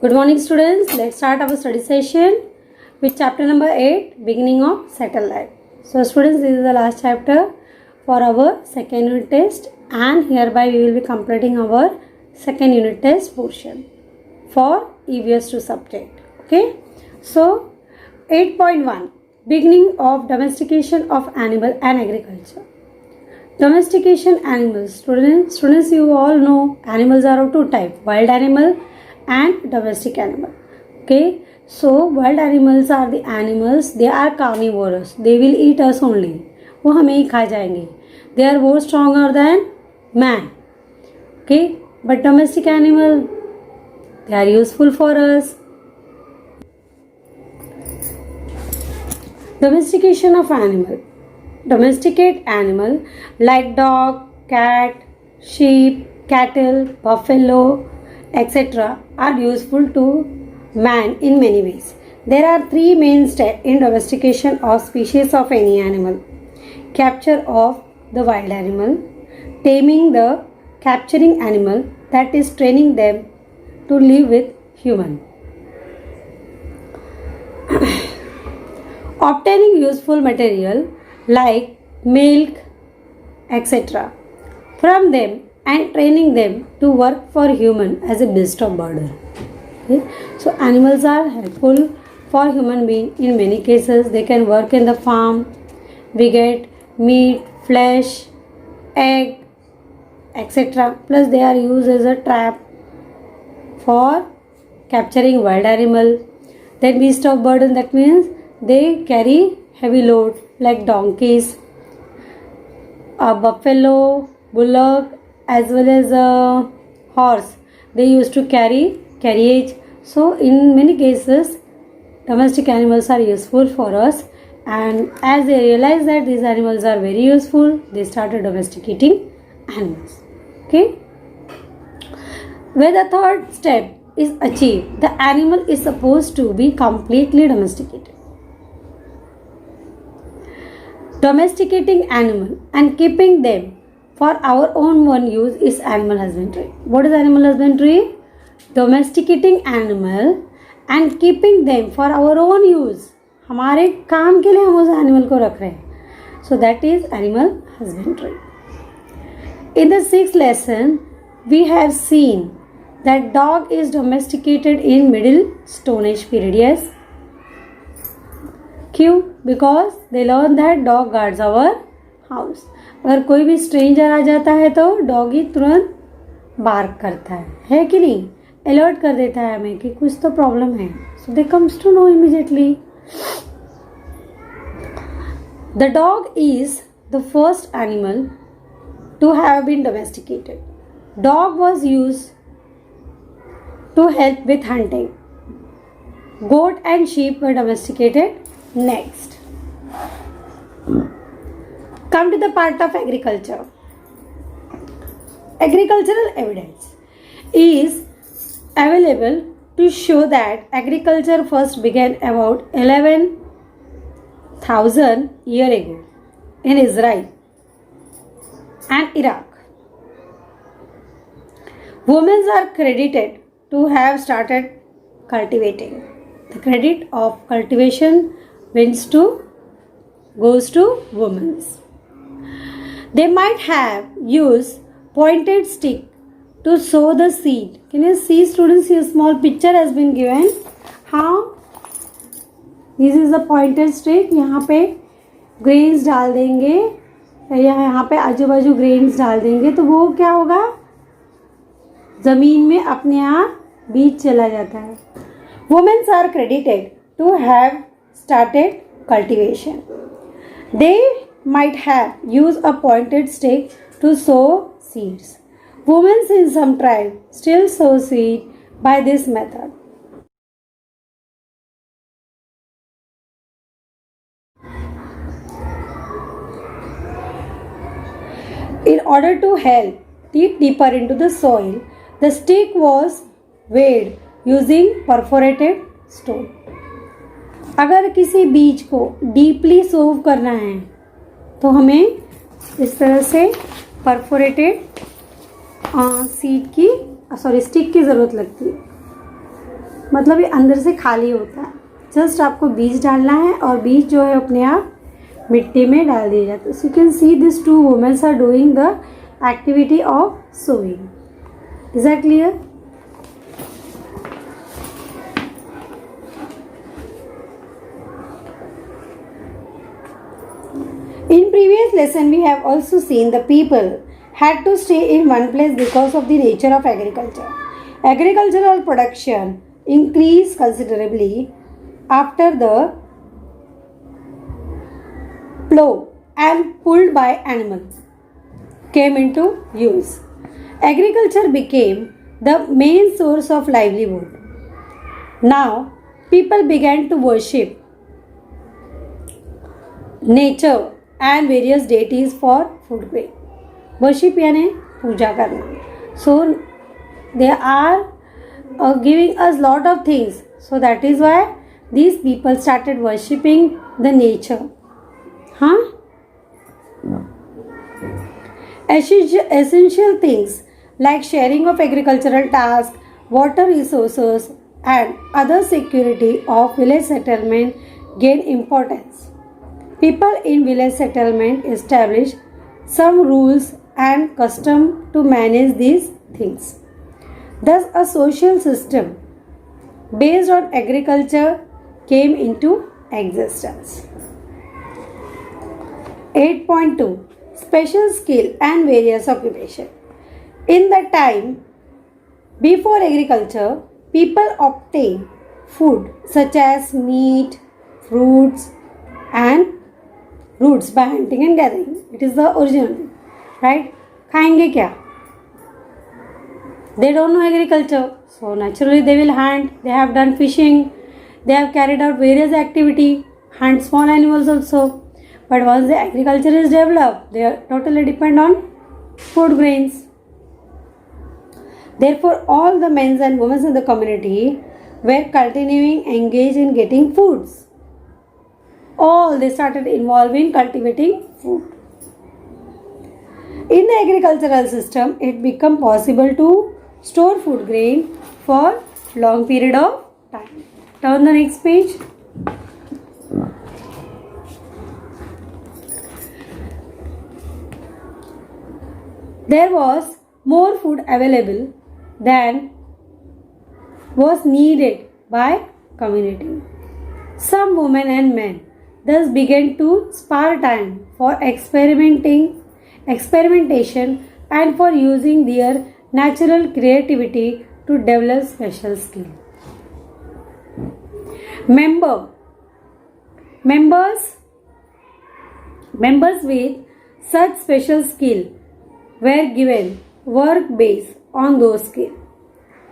Good morning, students. Let's start our study session with chapter number 8, beginning of satellite. So, students, this is the last chapter for our second unit test, and hereby we will be completing our second unit test portion for EVS 2 subject. Okay. So, 8.1, beginning of domestication of animal and agriculture. Domestication animals. Students, you all know animals are of two types: wild animal and domestic animal. Okay, so wild animals are the animals, they are carnivorous, they will eat us only, वो हमें ही खा जाएंगे. They are more stronger than man. Okay, but domestic animal, they are useful for us. Domestication of animal. Domesticate animal like dog, cat, sheep, cattle, buffalo, etc. are useful to man in many ways. There are three main steps in domestication of species of any animal: capture of the wild animal, taming the capturing animal, that is training them to live with human, obtaining useful material like milk, etc. from them and training them to work for human as a beast of burden. Okay? So animals are helpful for human being in many cases. They can work in the farm. We get meat, flesh, egg, etc. Plus they are used as a trap for capturing wild animal. Then beast of burden, that means they carry heavy load like donkeys, a buffalo, bullock, as well as a horse. They used to carry carriage. So in many cases domestic animals are useful for us, and as they realize that these animals are very useful, they started domesticating animals. Okay, when the third step is achieved, the animal is supposed to be completely domesticated. Domesticating animal and keeping them for our own one use is animal husbandry. What is animal husbandry? Domesticating animal and keeping them for our own use. हमारे काम के लिए हम उस animal को रख रहे हैं. So that is animal husbandry. In the sixth lesson, we have seen that dog is domesticated in Middle Stone Age period. Yes. क्यों? Because they learn that dog guards our house. अगर कोई भी stranger आ जाता है तो doggy तुरंत bark करता है कि नहीं? अलर्ट कर देता है हमें कि कुछ तो प्रॉब्लम है. So they comes to know immediately. The dog is the first animal to have been domesticated. Dog was use to help with hunting. Goat and sheep were domesticated next. Come to the part of agriculture. Agricultural evidence is available to show that agriculture first began about 11,000 years ago in Israel and Iraq. Women are credited to have started cultivating. The credit of cultivation goes to women. They might have used pointed stick to sow the seed. Can you see, students, here small picture has been given. How this is the pointed stick. यहाँ पे grains डाल देंगे या यहाँ पे आजू बाजू grains डाल देंगे तो वो क्या होगा, जमीन में अपने आप बीज चला जाता है. Women are credited to have started cultivation. They might have used a pointed stick to sow seeds. Women in some tribes still sow seed by this method. In order to help deeper into the soil, the stick was weighed using perforated stone. अगर किसी बीज को deeply सोव करना है तो हमें इस तरह से परफोरेटेड स्टिक की ज़रूरत लगती है. मतलब ये अंदर से खाली होता है, जस्ट आपको बीज डालना है और बीज जो है अपने आप मिट्टी में डाल दिए जाते हैं. So you can see this two womens are doing the activity of sowing. Is that clear? In previous lesson we have also seen the people had to stay in one place because of the nature of agriculture. Agricultural production increased considerably after the plow and pulled by animals came into use. Agriculture became the main source of livelihood. Now people began to worship nature and various deities for food grain. Worship यानी पूजा करना. So they are giving us lot of things. So that is why these people started worshipping the nature. Huh? Essential things like sharing of agricultural tasks, water resources, and other security of village settlement gain importance. People in village settlement establish some rules and custom to manage these things. Thus, a social system based on agriculture came into existence. 8.2 Special skill and various occupation. In the time before agriculture, people obtained food such as meat, fruits, and roots by hunting and gathering. It is the original, right? खाएंगे क्या? They don't know agriculture, so naturally they will hunt. They have done fishing. They have carried out various activity, hunt small animals also. But once the agriculture is developed, they are totally depend on food grains. Therefore, all the men and women in the community were continuing engaged in getting foods. All they started involving cultivating food. In the agricultural system, it became possible to store food grain for long period of time. Turn the next page. There was more food available than was needed by community. Some women and men thus began to spare time for experimentation and for using their natural creativity to develop special skill. Members with such special skill were given work based on those skills.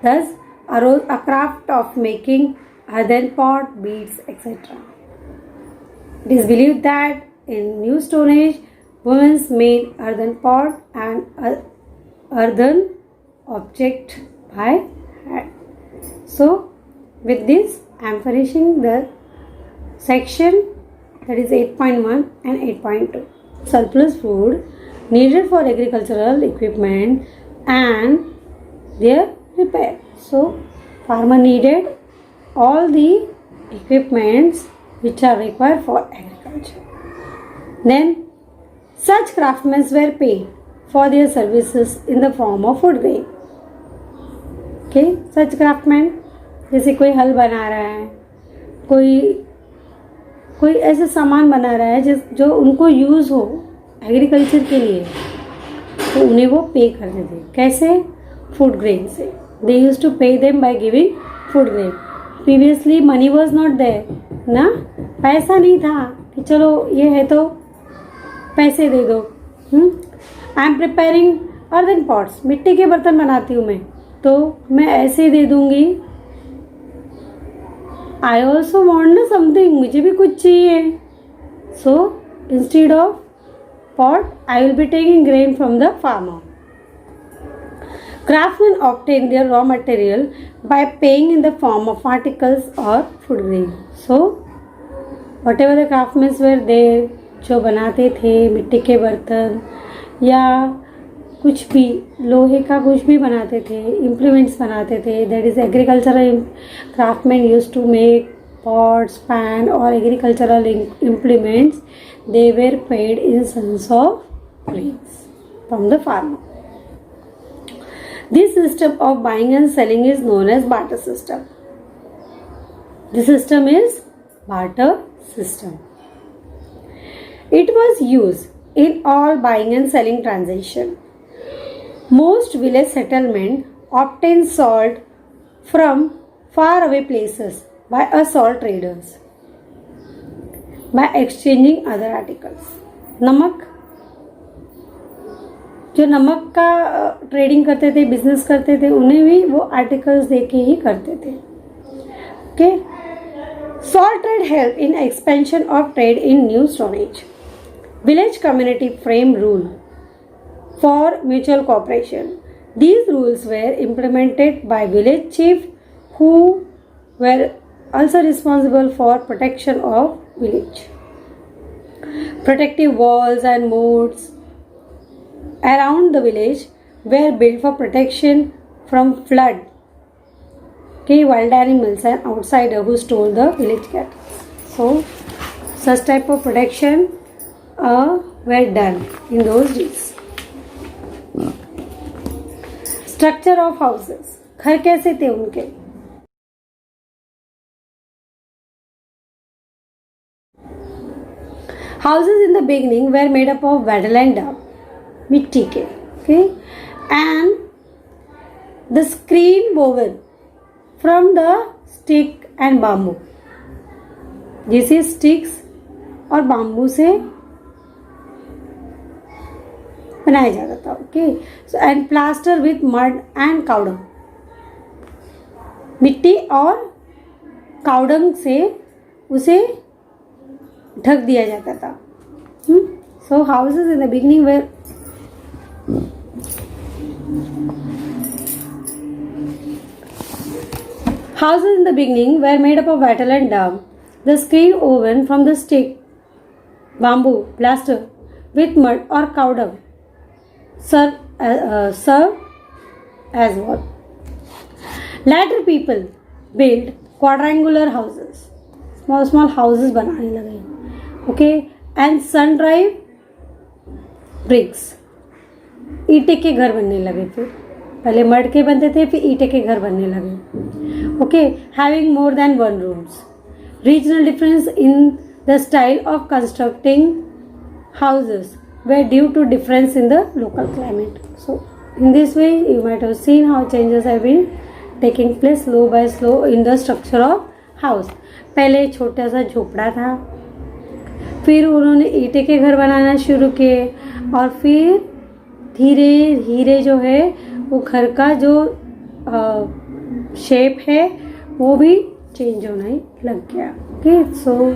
Thus arose a craft of making earthen pot, beads, etc. It is believed that in New Stone Age, women made earthen pot and earthen object by hand. So, with this, I am finishing the section, that is 8.1 and 8.2. Surplus food needed for agricultural equipment and their repair. So, farmer needed all the equipments which are required for agriculture. Then such craftsmen were paid for their services in the form of food grain. Okay, such craftsmen, जैसे कोई हल बना रहा है, कोई ऐसे सामान बना रहा है जो उनको यूज़ हो एग्रीकल्चर के लिए, तो उन्हें वो पे करते थे. कैसे? फूड ग्रेन से. They use to pay them by giving food grain. Previously money was not there ना, पैसा नहीं था कि चलो ये है तो पैसे दे दो. I am preparing earthen pots, मिट्टी के बर्तन बनाती हूँ मैं, तो मैं ऐसे दे दूँगी. आई ऑल्सो वॉन्ट ना समथिंग, मुझे भी कुछ चाहिए. So instead of pot, I will be taking grain from the farmer. Craftsmen obtain their raw material by paying in the form of articles or food grain. So, whatever the craftsmen were there, जो बनाते थे मिट्टी के बर्तन या कुछ भी लोहे का कुछ भी बनाते थे, इम्प्लीमेंट्स बनाते थे. That is agricultural craftsman use to make pots, pan or agricultural implements. They were paid in sons of grains from the farmer. This system of buying and selling is known as barter system. This system is barter system. It was used in all buying and selling transaction. Most village settlement obtain salt from far away places by a salt traders by exchanging other articles. नमक, जो नमक का trading करते थे, business करते थे, उन्हें भी वो आर्टिकल्स दे के ही करते थे. Okay. Salt trade helped in expansion of trade in new Stone Age. Village community frame rule for mutual cooperation. These rules were implemented by village chief who were also responsible for protection of village. Protective walls and moats around the village were built for protection from flood, wild animals and outsider who stole the village cattle. So such type of protection were done in those days. Structure of houses. घर कैसे थे उनके? Houses in the beginning were made up of wattle and dung, मिट्टी के, okay, and the screen woven from the stick and bamboo. जिसे sticks और bamboo से बनाया जाता था. Okay, so and plaster with mud and cow dung. मिट्टी और cow dung से उसे ढक दिया जाता था. So houses in the beginning were made up of wattle and dung. The screen woven from the stick, bamboo, plaster with mud or cow dung serve as wall. Later people built quadrangular houses, small houses बनाने लगे. Okay, and sun-dried bricks, ईंटे के घर बनने लगे. फिर पहले mud के बनते थे, फिर ईंटे के घर बनने लगे. Okay, having more than one rooms. Regional difference in the style of constructing houses were due to difference in the local climate. So in this way you might have seen how changes have been taking place slow by slow in the structure of house. पहले छोटा सा झोपड़ा था, फिर उन्होंने ईंटे के घर बनाना शुरू किए, और फिर धीरे धीरे जो है वो घर का जो शेप है वो भी चेंज होने लग गया. Okay, so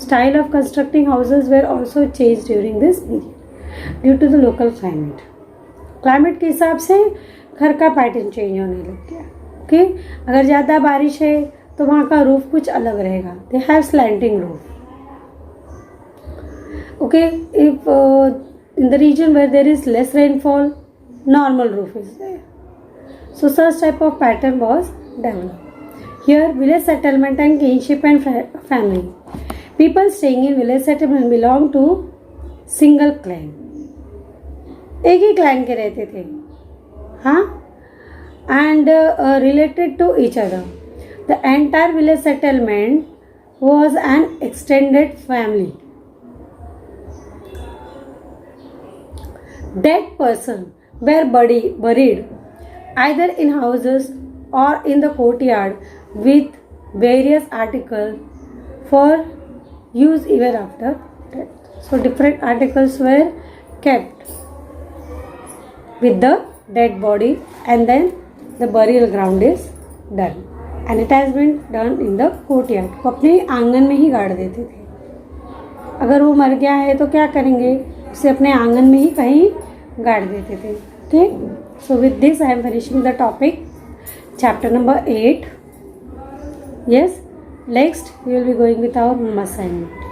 style of constructing houses were also change during this period due to the local climate. Climate के हिसाब से घर का पैटर्न चेंज होने लग गया. ओके, अगर ज़्यादा बारिश है तो वहाँ का रूफ कुछ अलग रहेगा. They have slanting roof. Okay, if in the region where there is less rainfall, normal roof is there. So such type of pattern was developed. Here village settlement and kinship and family. People staying in village settlement belong to single clan. एक ही clan के रहते थे, हाँ, and related to each other. The entire village settlement was an extended family. Dead person were buried either in houses or in the courtyard with various articles for use even after death. So different articles were kept with the dead body, and then the burial ground is done, and it has been done in the courtyard. वो अपने आंगन में ही गाड़ देते थे. अगर वो मर गया है तो क्या करेंगे, उसे अपने आंगन में ही कहीं गाड़ देते थे. Okay, so with this I am finishing the topic chapter number 8. yes, next we will be going with our home assignment.